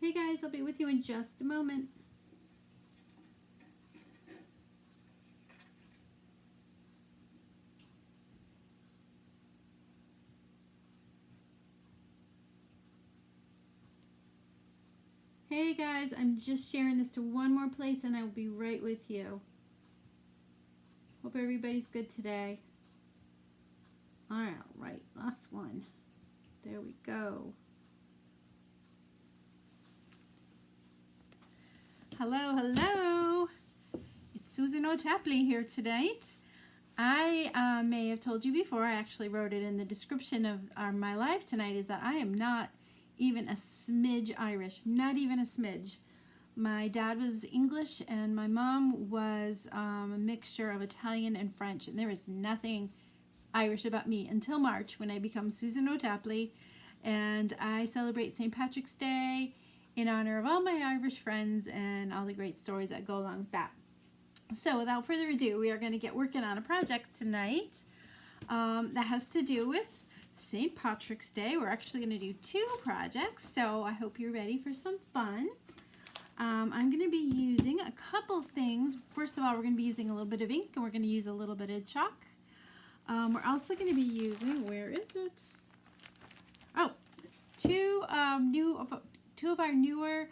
Hey guys, I'll be with you in just a moment. Hey guys, I'm just sharing this to one more place and I will be right with you. Hope everybody's good today. Alright, last one. There we go. Hello, hello. It's Susan O'Tapley here tonight. I may have told you before, I actually wrote it in the description of my live tonight, is that I am not even a smidge Irish, not even a smidge. My dad was English and my mom was a mixture of Italian and French, and there is nothing Irish about me until March when I become Susan O'Tapley and I celebrate St. Patrick's Day in honor of all my Irish friends and all the great stories that go along with that. So without further ado, we are going to get working on a project tonight that has to do with St. Patrick's Day. We're actually going to do two projects, so I hope you're ready for some fun. I'm going to be using a couple things. First of all, we're going to be using a little bit of ink and we're going to use a little bit of chalk. We're also going to be using, where is it? Oh, two of our newer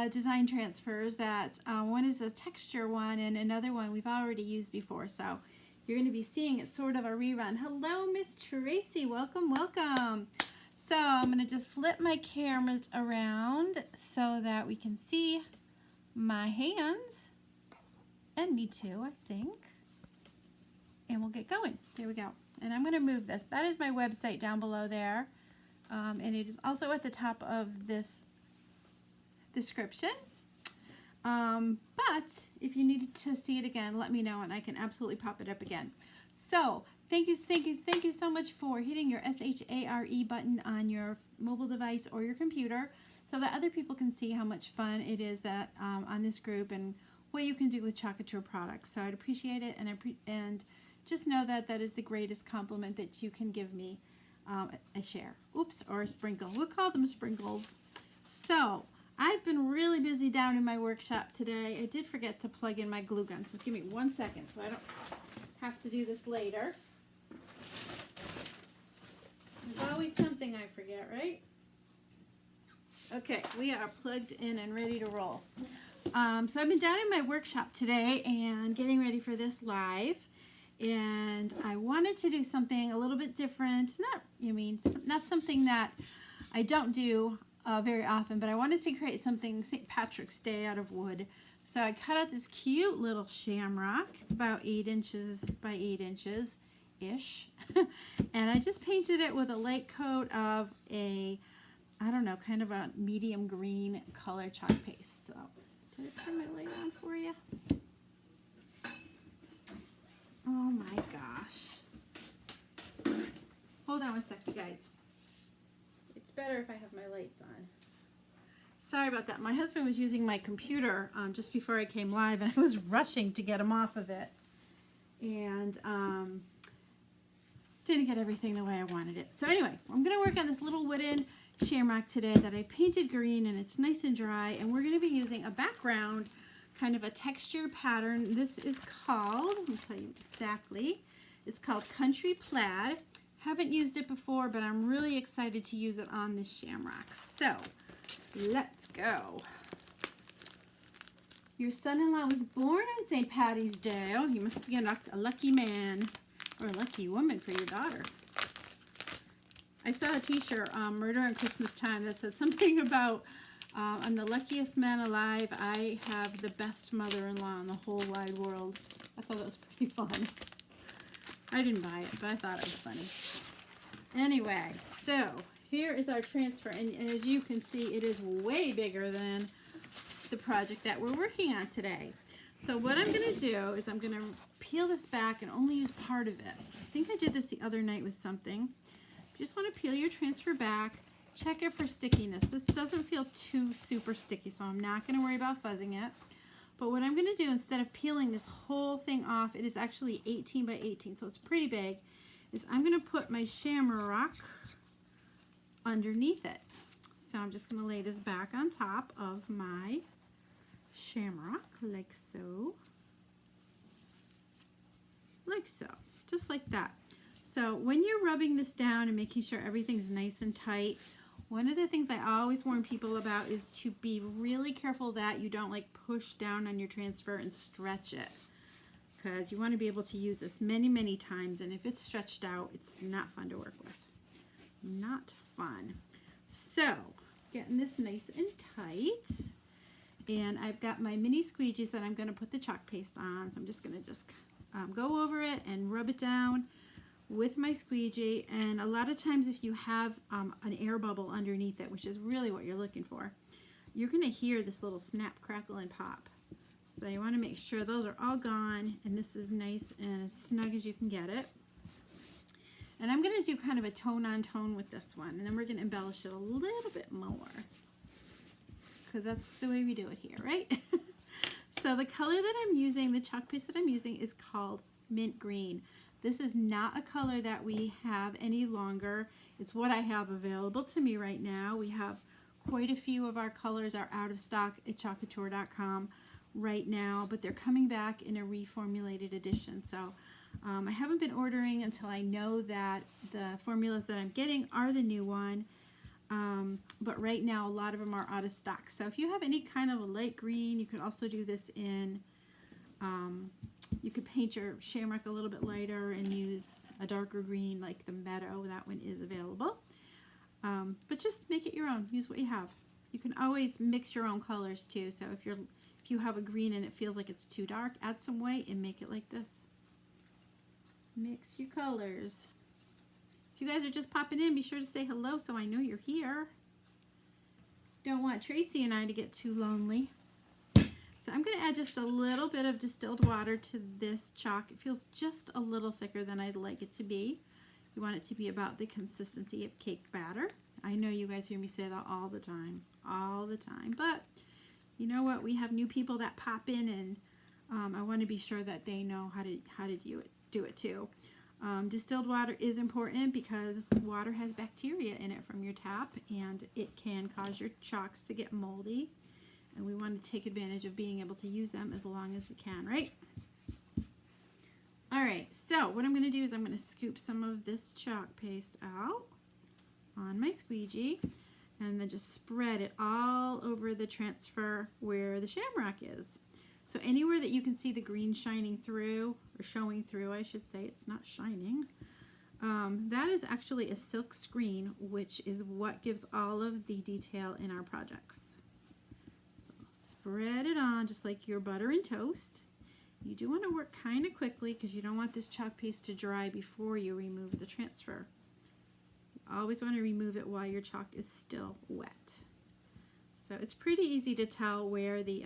design transfers. That one is a texture one and another one we've already used before. So you're going to be seeing it sort of a rerun. Hello, Miss Tracy. Welcome, welcome. So I'm going to just flip my cameras around so that we can see my hands. And me too, I think. And we'll get going. There we go. And I'm going to move this. That is my website down below there. And it is also at the top of this description. But if you need to see it again, let me know and I can absolutely pop it up again. So thank you so much for hitting your SHARE button on your mobile device or your computer so that other people can see how much fun it is that on this group and what you can do with Couture products. So I'd appreciate it, and just know that that is the greatest compliment that you can give me. A share. Oops, or a sprinkle. We'll call them sprinkles. So I've been really busy down in my workshop today. I did forget to plug in my glue gun, so give me 1 second so I don't have to do this later. There's always something I forget, right? Okay, we are plugged in and ready to roll. So I've been down in my workshop today and getting ready for this live. And I wanted to do something a little bit different. Not something that I don't do very often, but I wanted to create something St. Patrick's Day out of wood. So I cut out this cute little shamrock. It's about 8 inches by 8 inches-ish. And I just painted it with a light coat of a, I don't know, kind of a medium green color chalk paste. So, did I turn my light on for you? Oh my gosh. Hold on 1 sec, you guys. It's better if I have my lights on. Sorry about that. My husband was using my computer just before I came live and I was rushing to get him off of it. And didn't get everything the way I wanted it. So anyway, I'm going to work on this little wooden shamrock today that I painted green and it's nice and dry. And we're going to be using a background, kind of a texture pattern. This is called, I'll tell you exactly, it's called Country Plaid. Haven't used it before, but I'm really excited to use it on this shamrock. So, let's go. Your son-in-law was born on St. Patty's Day. Oh, he must be a lucky man or a lucky woman for your daughter. I saw a t-shirt, right around Christmas time, that said something about I'm the luckiest man alive. I have the best mother-in-law in the whole wide world. I thought that was pretty fun. I didn't buy it, but I thought it was funny. Anyway, so here is our transfer. And as you can see, it is way bigger than the project that we're working on today. So what I'm going to do is I'm going to peel this back and only use part of it. I think I did this the other night with something. You just want to peel your transfer back. Check it for stickiness. This doesn't feel too super sticky, so I'm not going to worry about fuzzing it. But what I'm going to do, instead of peeling this whole thing off, it is actually 18 by 18, so it's pretty big, is I'm going to put my shamrock underneath it. So I'm just going to lay this back on top of my Shamrock, like so. Like so, just like that. So when you're rubbing this down and making sure everything's nice and tight, one of the things I always warn people about is to be really careful that you don't like push down on your transfer and stretch it, because you want to be able to use this many times, and if it's stretched out, it's not fun to work with. Not fun. So getting this nice and tight, and I've got my mini squeegees that I'm going to put the chalk paste on, so I'm just going to go over it and rub it down with my squeegee. And a lot of times if you have an air bubble underneath it, which is really what you're looking for, you're going to hear this little snap, crackle, and pop. So you want to make sure those are all gone and this is nice and as snug as you can get it. And I'm going to do kind of a tone on tone with this one, and then we're going to embellish it a little bit more, because that's the way we do it here, right? So the color that I'm using, the chalk paste that I'm using, is called Mint Green. This is not a color that we have any longer. It's what I have available to me right now. We have quite a few of our colors are out of stock at chalkcouture.com right now, but they're coming back in a reformulated edition. So I haven't been ordering until I know that the formulas that I'm getting are the new one. But right now a lot of them are out of stock. So if you have any kind of a light green, you could also do this in you could paint your Shamrock a little bit lighter and use a darker green like the Meadow. That one is available. But just make it your own. Use what you have. You can always mix your own colors too. So if you have a green and it feels like it's too dark, add some white and make it like this. Mix your colors. If you guys are just popping in, be sure to say hello so I know you're here. Don't want Tracy and I to get too lonely. So I'm going to add just a little bit of distilled water to this chalk. It feels just a little thicker than I'd like it to be. You want it to be about the consistency of cake batter. I know you guys hear me say that all the time, but you know what? We have new people that pop in, and I want to be sure that they know how to do it too. Distilled water is important because water has bacteria in it from your tap, and it can cause your chalks to get moldy. And we want to take advantage of being able to use them as long as we can, right? All right, so what I'm going to do is I'm going to scoop some of this chalk paste out on my squeegee and then just spread it all over the transfer where the Shamrock is. So anywhere that you can see the green shining through, or showing through, I should say, it's not shining. That is actually a silk screen, which is what gives all of the detail in our projects. Spread it on just like your butter and toast. You do want to work kind of quickly because you don't want this chalk paste to dry before you remove the transfer. You always want to remove it while your chalk is still wet. So it's pretty easy to tell where the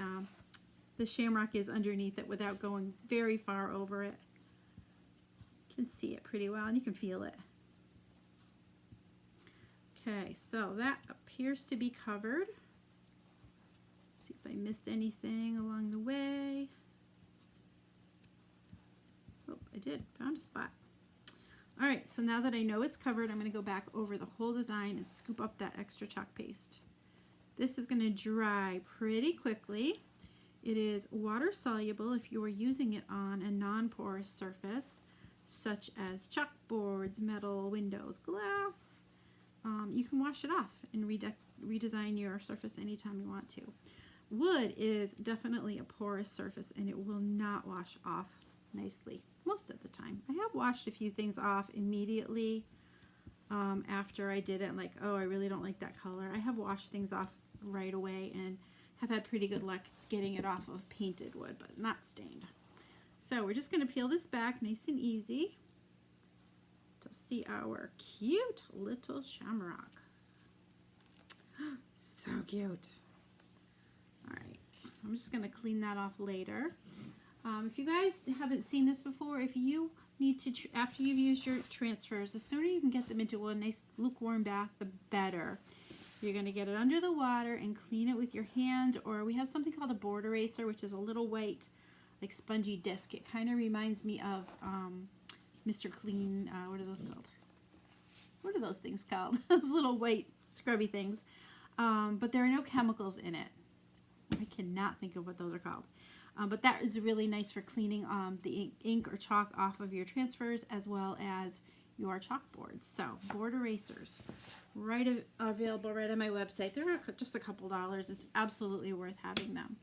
Shamrock is underneath it without going very far over it. You can see it pretty well and you can feel it. Okay, so that appears to be covered. See if I missed anything along the way. Oh, I did. Found a spot. All right, so now that I know it's covered, I'm going to go back over the whole design and scoop up that extra chalk paste. This is going to dry pretty quickly. It is water soluble if you are using it on a non-porous surface, such as chalkboards, metal, windows, glass. You can wash it off and redesign your surface anytime you want to. Wood is definitely a porous surface and it will not wash off nicely most of the time. I have washed a few things off immediately after I did it, like, oh, I really don't like that color. I have washed things off right away and have had pretty good luck getting it off of painted wood, but not stained. So we're just going to peel this back nice and easy to see our cute little Shamrock. So cute. All right, I'm just going to clean that off later. If you guys haven't seen this before, if you need to, after you've used your transfers, the sooner you can get them into a nice lukewarm bath, the better. You're going to get it under the water and clean it with your hand, or we have something called a board eraser, which is a little white, like spongy disc. It kind of reminds me of Mr. Clean, what are those called? What are those things called? Those little white scrubby things. but there are no chemicals in it. I cannot think of what those are called. But that is really nice for cleaning the ink or chalk off of your transfers as well as your chalkboards. So board erasers, available right on my website. They're just a couple dollars. It's absolutely worth having them.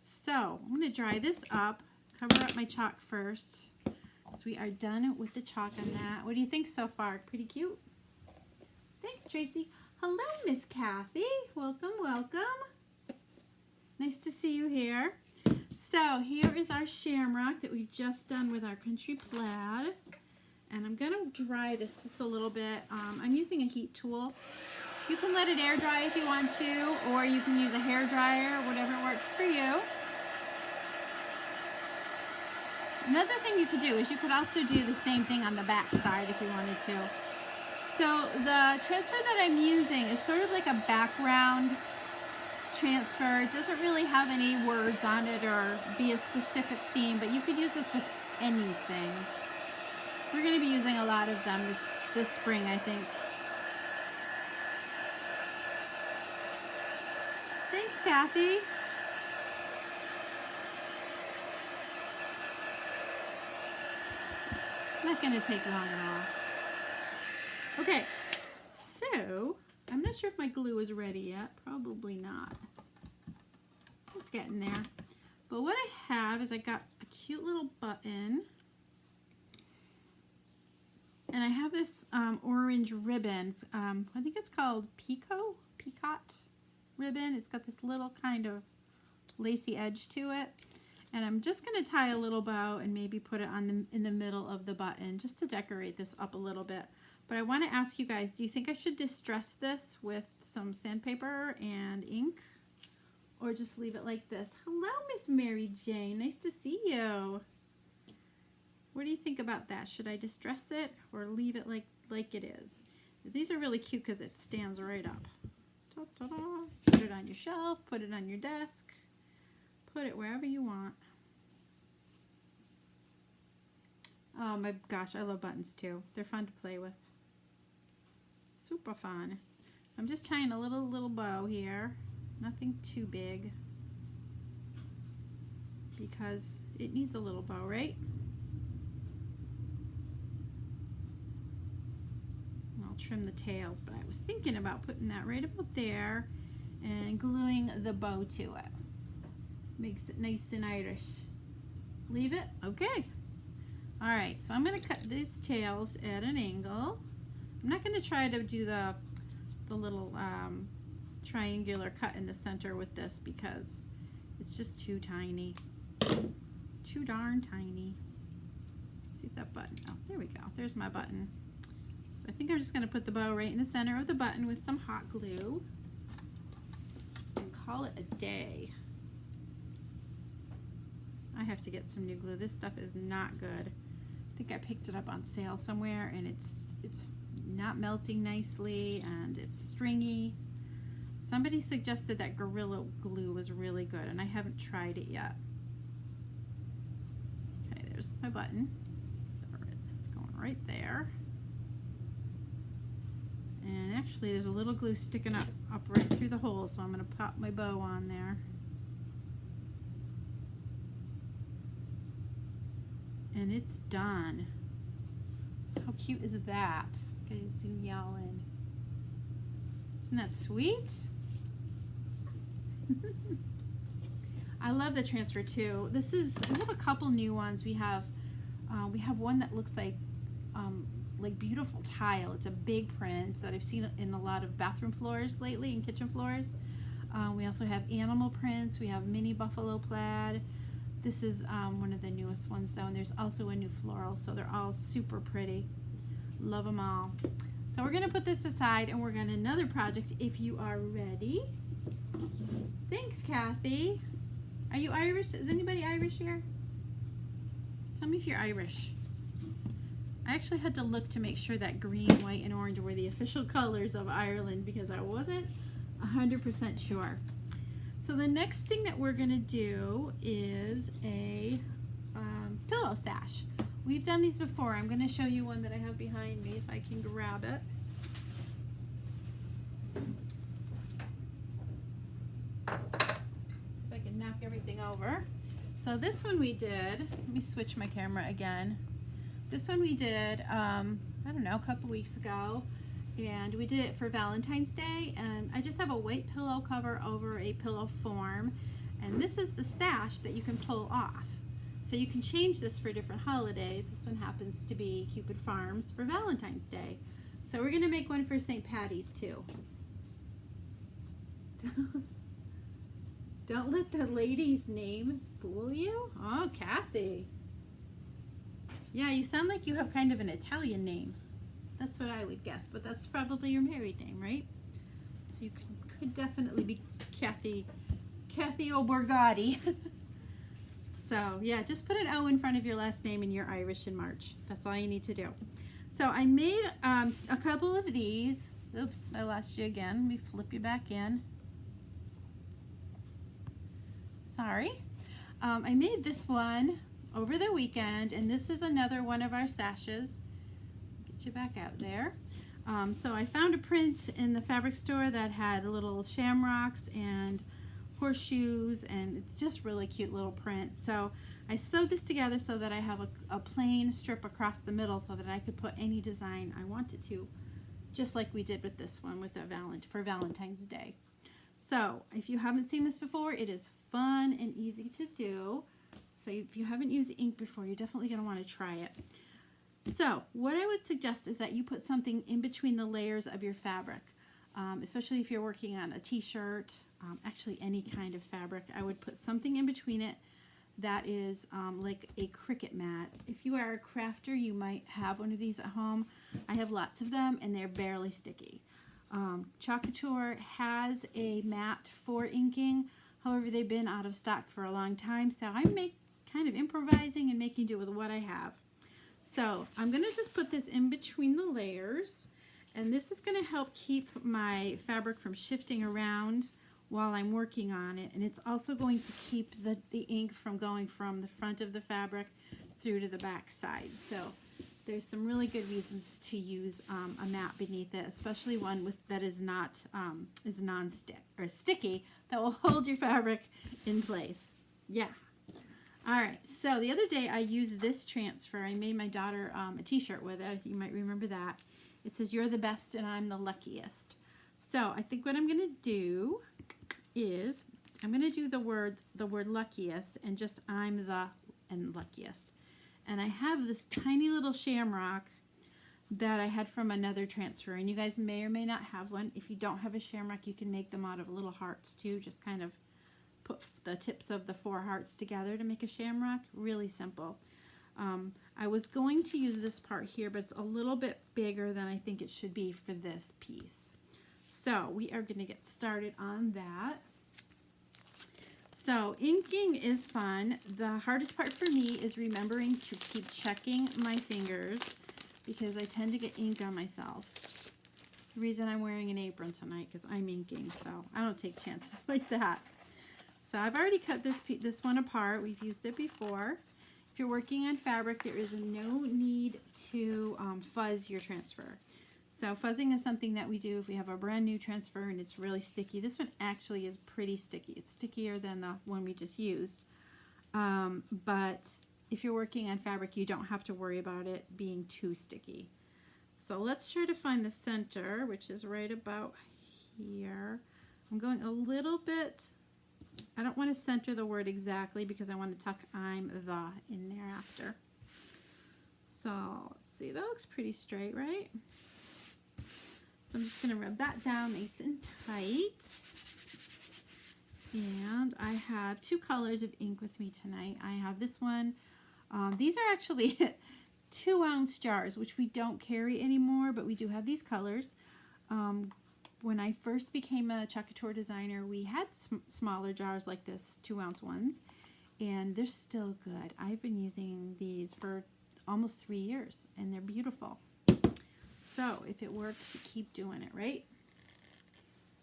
So I'm going to dry this up, cover up my chalk first. So we are done with the chalk on that. What do you think so far? Pretty cute? Thanks, Tracy. Hello, Miss Kathy. Welcome, welcome. Nice to see you here. So here is our Shamrock that we've just done with our country plaid. And I'm going to dry this just a little bit. I'm using a heat tool. You can let it air dry if you want to, or you can use a hair dryer, whatever works for you. Another thing you could do is you could also do the same thing on the back side if you wanted to. So the transfer that I'm using is sort of like a background transfer. It doesn't really have any words on it or be a specific theme, but you could use this with anything. We're going to be using a lot of them this spring, I think. Thanks, Kathy. Not going to take long at all. Okay, so I'm not sure if my glue is ready yet. Probably not. It's getting there. But what I have is I got a cute little button. And I have this orange ribbon. I think it's called Picot ribbon. It's got this little kind of lacy edge to it. And I'm just going to tie a little bow and maybe put it on in the middle of the button just to decorate this up a little bit. But I want to ask you guys, do you think I should distress this with some sandpaper and ink? Or just leave it like this? Hello, Miss Mary Jane. Nice to see you. What do you think about that? Should I distress it or leave it like it is? These are really cute because it stands right up. Ta-ta-da. Put it on your shelf, put it on your desk, put it wherever you want. Oh my gosh, I love buttons too. They're fun to play with. Super fun. I'm just tying a little bow here. Nothing too big because it needs a little bow, right? I'll trim the tails, but I was thinking about putting that right about there and gluing the bow to it. Makes it nice and Irish. Leave it? Okay. All right, so I'm going to cut these tails at an angle. I'm not going to try to do the little triangular cut in the center with this because it's just too tiny. Too darn tiny. Let's see if that button, oh, there we go. There's my button. So I think I'm just going to put the bow right in the center of the button with some hot glue and call it a day. I have to get some new glue. This stuff is not good. I think I picked it up on sale somewhere and it's not melting nicely and it's stringy. Somebody suggested that Gorilla Glue was really good and I haven't tried it yet. Okay, there's my button. It's going right there. And actually there's a little glue sticking up right through the hole, so I'm going to pop my bow on there. And it's done. How cute is that? Okay, zoom y'all in. Isn't that sweet? I love the transfer too. We have a couple new ones. We have one that looks like beautiful tile. It's a big print that I've seen in a lot of bathroom floors lately and kitchen floors. We also have animal prints. We have mini buffalo plaid. This is one of the newest ones though, and there's also a new floral, so they're all super pretty. Love them all. So we're going to put this aside and we're going to another project if you are ready. Thanks, Kathy. Are you Irish? Is anybody Irish here? Tell me if you're Irish. I actually had to look to make sure that green, white, and orange were the official colors of Ireland because I wasn't 100% sure. So the next thing that we're going to do is a pillow sash. We've done these before. I'm going to show you one that I have behind me if I can grab it. something over. So this one we did, let me switch my camera again. This one we did, I don't know, a couple weeks ago, and we did it for Valentine's Day, and I just have a white pillow cover over a pillow form, and this is the sash that you can pull off. So you can change this for different holidays. This one happens to be Cupid Farms for Valentine's Day. So we're gonna make one for St. Patty's too. Don't let the lady's name fool you. Oh, Kathy. Yeah, you sound like you have kind of an Italian name. That's what I would guess, but that's probably your married name, right? So you could definitely be Kathy O'Borgatti. So yeah, just put an O in front of your last name and you're Irish in March. That's all you need to do. So I made a couple of these. Oops, I lost you again. Let me flip you back in. Sorry. I made this one over the weekend, and this is another one of our sashes. Get you back out there. So I found a print in the fabric store that had little shamrocks and horseshoes, and it's just really cute little print. So I sewed this together so that I have a plain strip across the middle so that I could put any design I wanted to, just like we did with this one with for Valentine's Day. So if you haven't seen this before, it is fun and easy to do. So if you haven't used ink before, you're definitely going to want to try it. So what I would suggest is that you put something in between the layers of your fabric, especially if you're working on a t-shirt, actually any kind of fabric. I would put something in between it that is like a Cricut mat. If you are a crafter, you might have one of these at home. I have lots of them, and they're barely sticky. Couture has a mat for inking. However, they've been out of stock for a long time, so I'm kind of improvising and making do with what I have. So I'm going to just put this in between the layers, and this is going to help keep my fabric from shifting around while I'm working on it, and it's also going to keep the ink from going from the front of the fabric through to the back side. So there's some really good reasons to use a mat beneath it, especially one that is not non-stick or sticky, that will hold your fabric in place. Yeah. All right. So the other day I used this transfer. I made my daughter a t-shirt with it. You might remember that. It says, "You're the best and I'm the luckiest." So I think what I'm going to do is I'm going to do the word luckiest and just I'm the and luckiest. And I have this tiny little shamrock that I had from another transfer, and you guys may or may not have one. If you don't have a shamrock, you can make them out of little hearts too. Just kind of put the tips of the 4 hearts together to make a shamrock. Really simple. I was going to use this part here, but it's a little bit bigger than I think it should be for this piece. So we are going to get started on that. So inking is fun. The hardest part for me is remembering to keep checking my fingers because I tend to get ink on myself. The reason I'm wearing an apron tonight because I'm inking, so I don't take chances like that. So I've already cut this one apart. We've used it before. If you're working on fabric, there is no need to fuzz your transfer. So fuzzing is something that we do if we have a brand new transfer and it's really sticky. This one actually is pretty sticky. It's stickier than the one we just used. But if you're working on fabric, you don't have to worry about it being too sticky. So let's try to find the center, which is right about here. I'm going a little bit, I don't want to center the word exactly because I want to tuck I'm the in there after. So let's see, that looks pretty straight, right? So I'm just going to rub that down nice and tight. And I have 2 colors of ink with me tonight. I have this one. These are actually 2-ounce jars, which we don't carry anymore, but we do have these colors. When I first became a Couture designer, we had smaller jars like this, 2-ounce ones, and they're still good. I've been using these for almost 3 years, and they're beautiful. So if it works, you keep doing it, right?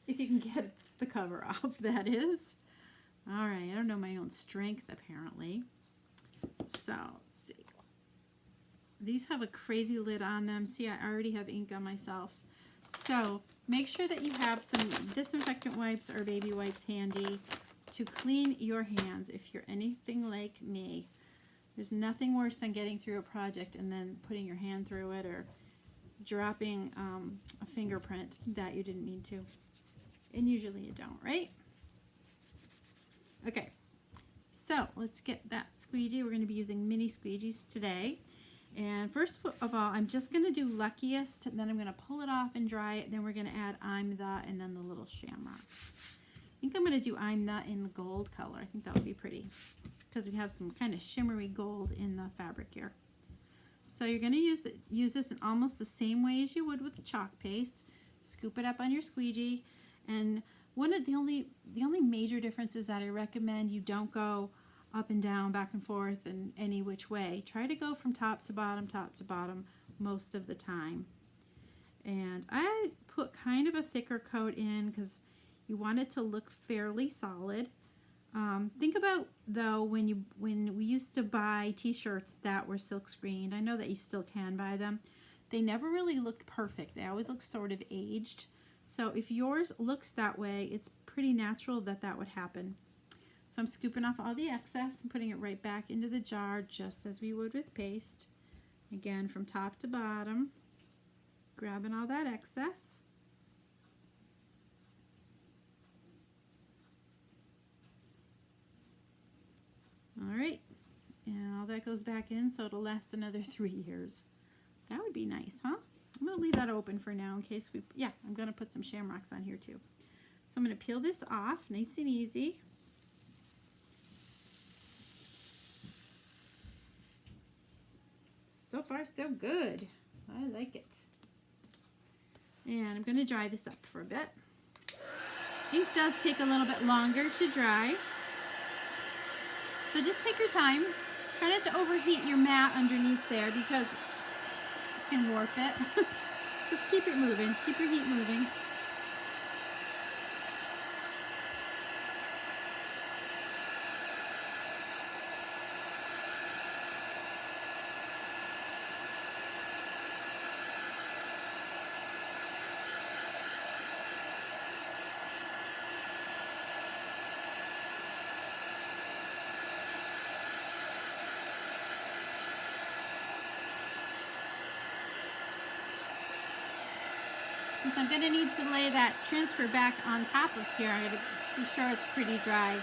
If you can get the cover off, that is. All right, I don't know my own strength, apparently. So let's see. These have a crazy lid on them. See, I already have ink on myself. So make sure that you have some disinfectant wipes or baby wipes handy to clean your hands if you're anything like me. There's nothing worse than getting through a project and then putting your hand through it or dropping a fingerprint that you didn't mean to. And usually you don't, right? Okay, so let's get that squeegee. We're going to be using mini squeegees today. And first of all, I'm just going to do Luckiest, and then I'm going to pull it off and dry it. Then we're going to add I'm the, and then the little Shamrock. I think I'm going to do I'm the in the gold color. I think that would be pretty because we have some kind of shimmery gold in the fabric here. So you're going to use this in almost the same way as you would with the chalk paste. Scoop it up on your squeegee, and one of the only major differences that I recommend you don't go up and down, back and forth, and any which way. Try to go from top to bottom most of the time. And I put kind of a thicker coat in because you want it to look fairly solid. Think about though when we used to buy t-shirts that were silk screened. I know that you still can buy them. They never really looked perfect. They always look sort of aged. So if yours looks that way, it's pretty natural that that would happen. So I'm scooping off all the excess and putting it right back into the jar just as we would with paste. Again, from top to bottom, grabbing all that excess. All right, and all that goes back in so it'll last another 3 years. That would be nice, huh? I'm going to leave that open for now in case I'm going to put some shamrocks on here too. So I'm going to peel this off nice and easy. So far, so good. I like it. And I'm going to dry this up for a bit. Ink does take a little bit longer to dry. So just take your time. Try not to overheat your mat underneath there because you can warp it. Just keep it moving. Keep your heat moving. Since I'm going to need to lay that transfer back on top of here, I'm going to be sure it's pretty dry.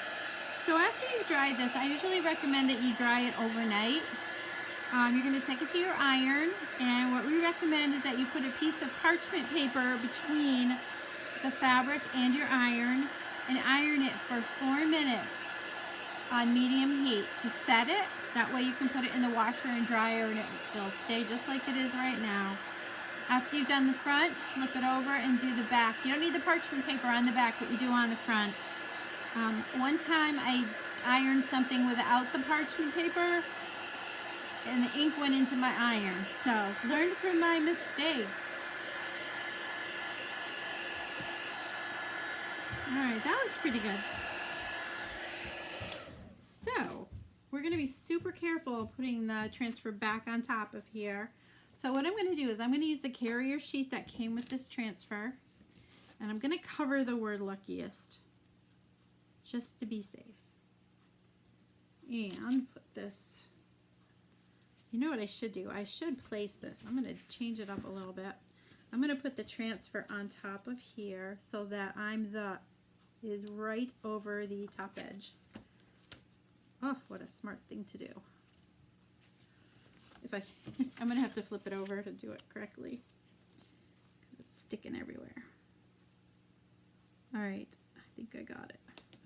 So after you dry this, I usually recommend that you dry it overnight. You're going to take it to your iron, and what we recommend is that you put a piece of parchment paper between the fabric and your iron and iron it for 4 minutes on medium heat to set it. That way you can put it in the washer and dryer and it'll stay just like it is right now. After you've done the front, flip it over and do the back. You don't need the parchment paper on the back, but you do on the front. One time I ironed something without the parchment paper and the ink went into my iron. So, learn from my mistakes. Alright, that was pretty good. So, we're going to be super careful putting the transfer back on top of here. So what I'm going to do is I'm going to use the carrier sheet that came with this transfer, and I'm going to cover the word Luckiest just to be safe. And put this, you know what I should do? I should place this. I'm going to change it up a little bit. I'm going to put the transfer on top of here so that I'm the is right over the top edge. Oh, what a smart thing to do. I'm going to have to flip it over to do it correctly. It's sticking everywhere. All right, I think I got it.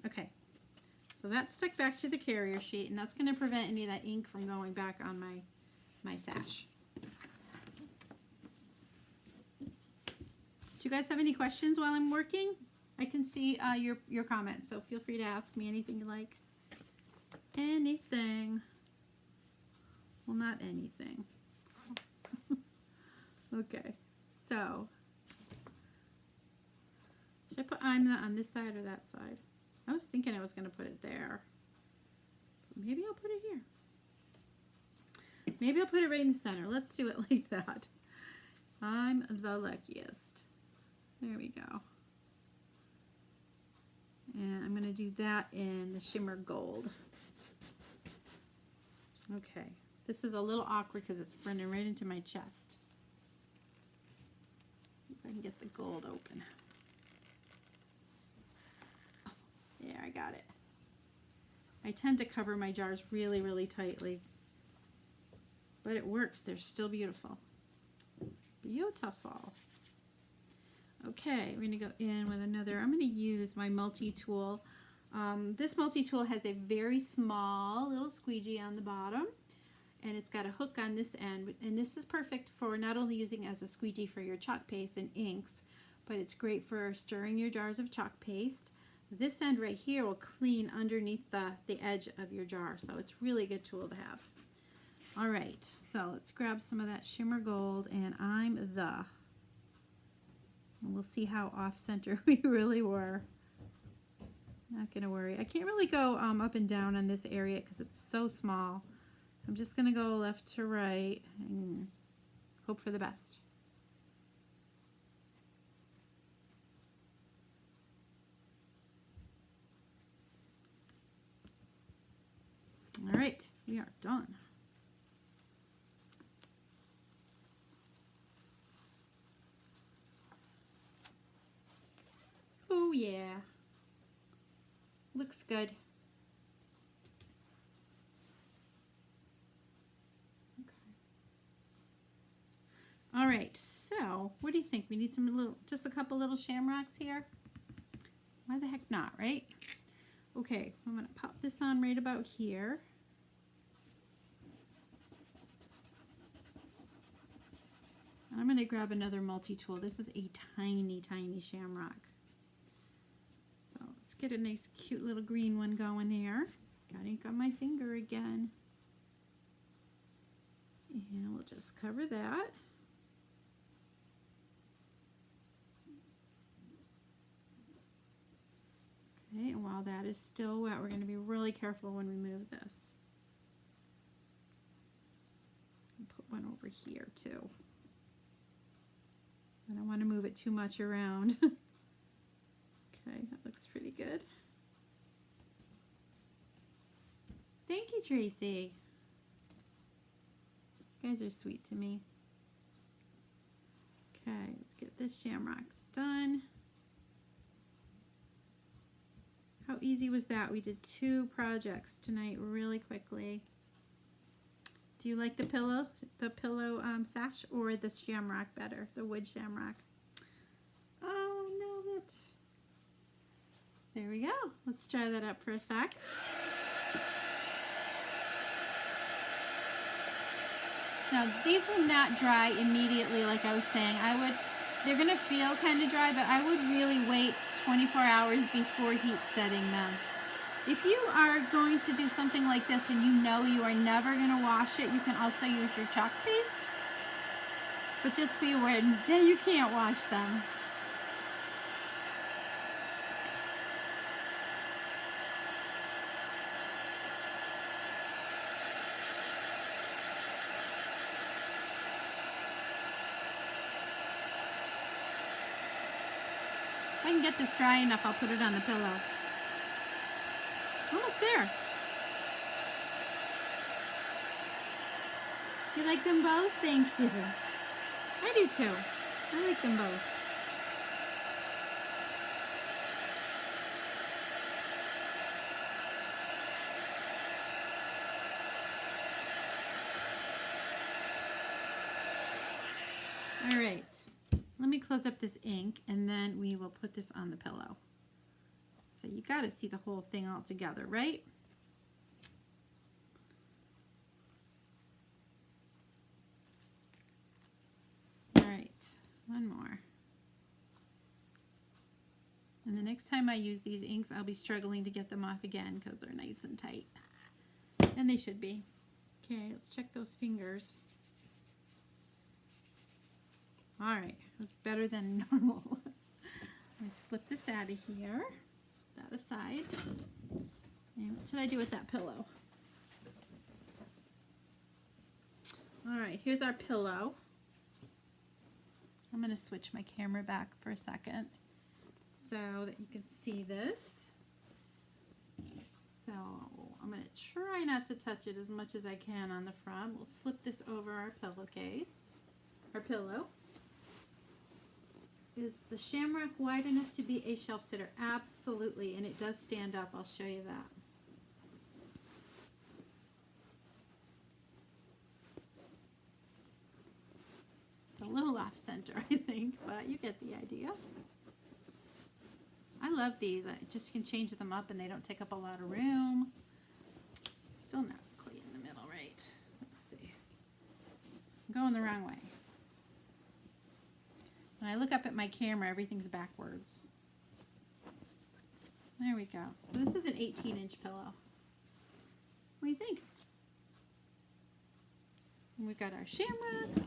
Okay, so that's stuck back to the carrier sheet, and that's going to prevent any of that ink from going back on my sash. Do you guys have any questions while I'm working? I can see your comments, so feel free to ask me anything you like. Anything. Well, not anything. Okay, so should I put I'm the on this side or that side? I was thinking I was going to put it there. But maybe I'll put it here. Maybe I'll put it right in the center. Let's do it like that. I'm the luckiest. There we go. And I'm going to do that in the shimmer gold. Okay, this is a little awkward because it's running right into my chest. See if I can get the gold open. Oh, yeah, I got it. I tend to cover my jars really, really tightly. But it works. They're still beautiful. Beautiful. Okay, we're going to go in with another. I'm going to use my multi-tool. This multi-tool has a very small little squeegee on the bottom, and it's got a hook on this end. And this is perfect for not only using as a squeegee for your chalk paste and inks, but it's great for stirring your jars of chalk paste. This end right here will clean underneath the edge of your jar, so it's really a good tool to have. All right, so let's grab some of that shimmer gold, and and we'll see how off-center we really were. Not gonna worry. I can't really go up and down on this area because it's so small. So I'm just gonna go left to right and hope for the best. All right, we are done. Oh yeah, looks good. Okay. All right, so what do you think? We need just a couple little shamrocks here? Why the heck not, right? Okay, I'm gonna pop this on right about here. And I'm gonna grab another multi-tool. This is a tiny, tiny shamrock. So let's get a nice cute little green one going here. Got ink on my finger again. And we'll just cover that. Okay, and while that is still wet, we're going to be really careful when we move this. And put one over here too. I don't want to move it too much around. Okay, that looks pretty good. Thank you, Tracy. You guys are sweet to me. Okay, let's get this shamrock done. How easy was that? We did 2 projects tonight really quickly. Do you like the pillow sash, or the shamrock better, the wood shamrock? Oh, I love it. There we go. Let's try that up for a sec. Now, these will not dry immediately like I was saying. They're going to feel kind of dry, but I would really wait 24 hours before heat setting them. If you are going to do something like this and you know you are never going to wash it, you can also use your chalk paste. But just be aware that you can't wash them. If I can get this dry enough, I'll put it on the pillow. Almost there. You like them both? Thank you. I do too. I like them both. All right. Let me close up this ink and then we will put this on the pillow. So you got to see the whole thing all together, right? All right, one more. And the next time I use these inks, I'll be struggling to get them off again because they're nice and tight. And they should be. Okay, let's check those fingers. All right, it was better than normal. Let's slip this out of here. That aside. And what should I do with that pillow? All right, here's our pillow. I'm going to switch my camera back for a second so that you can see this. So I'm going to try not to touch it as much as I can on the front. We'll slip this over our pillowcase, our pillow. Is the Shamrock wide enough to be a shelf sitter? Absolutely, and it does stand up. I'll show you that. A little off center, I think, but you get the idea. I love these. I just can change them up and they don't take up a lot of room. Still not quite in the middle, right? Let's see. I'm going the wrong way. When I look up at my camera, everything's backwards. There we go. So this is an 18-inch pillow. What do you think? And we've got our Shamrock.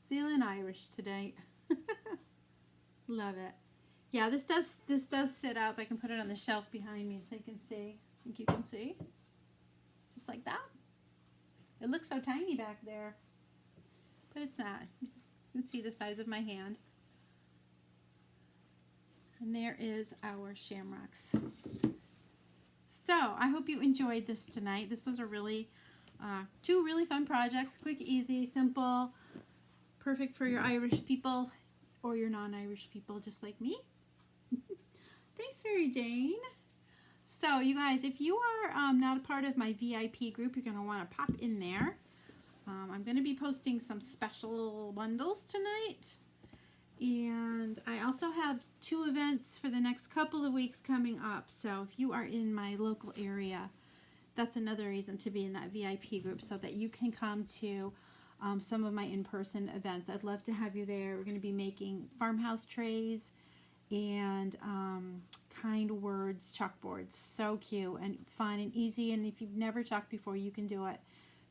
Feeling Irish today. Love it. Yeah, this does sit up. I can put it on the shelf behind me so you can see. I think you can see. Just like that. It looks so tiny back there. But it's not. You can see the size of my hand. And there is our Shamrocks. So, I hope you enjoyed this tonight. This was a really, two really fun projects. Quick, easy, simple. Perfect for your Irish people or your non-Irish people just like me. Thanks, Mary Jane. So, you guys, if you are not a part of my VIP group, you're going to want to pop in there. I'm going to be posting some special bundles tonight. And I also have 2 events for the next couple of weeks coming up. So, if you are in my local area, that's another reason to be in that VIP group so that you can come to some of my in-person events. I'd love to have you there. We're going to be making farmhouse trays and kind words chalkboards. So cute and fun and easy. And if you've never chalked before, you can do it.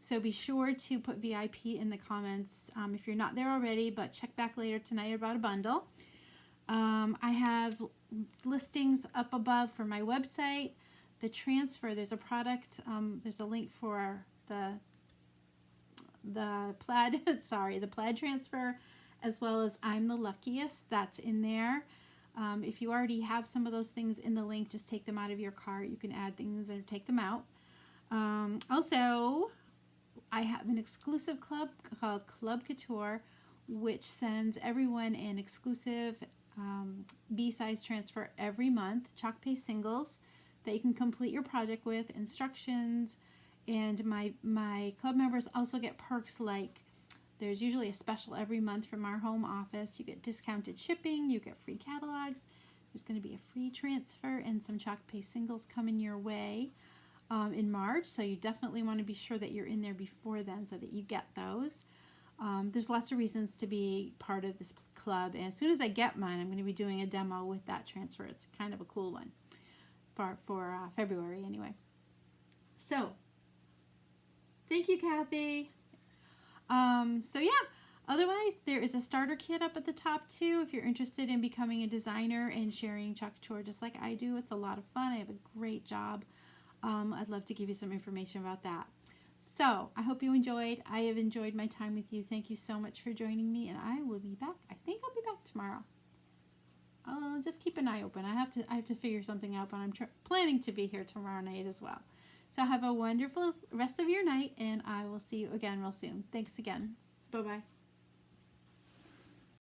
So be sure to put VIP in the comments if you're not there already, but check back later tonight about a bundle. I have listings up above for my website. The transfer, there's a product, there's a link for the plaid, the plaid transfer, as well as I'm the Luckiest. That's in there. If you already have some of those things in the link, just take them out of your cart. You can add things or take them out. Also, I have an exclusive club called Club Couture, which sends everyone an exclusive B-size transfer every month, chalk paste singles that you can complete your project with, instructions, and my club members also get perks like there's usually a special every month from our home office. You get discounted shipping, you get free catalogs, there's going to be a free transfer and some chalk paste singles coming your way in March, so you definitely want to be sure that you're in there before then so that you get those. There's lots of reasons to be part of this club, and as soon as I get mine, I'm going to be doing a demo with that transfer. It's kind of a cool one for February anyway. So, thank you, Kathy. So yeah, otherwise there is a starter kit up at the top too if you're interested in becoming a designer and sharing chalk couture just like I do. It's a lot of fun. I have a great job. I'd love to give you some information about that. So I hope you enjoyed. I have enjoyed my time with you. Thank you so much for joining me, and I will be back. I think I'll be back tomorrow. Just keep an eye open. I have to figure something out, but I'm planning to be here tomorrow night as well. So have a wonderful rest of your night, and I will see you again real soon. Thanks again. Bye-bye.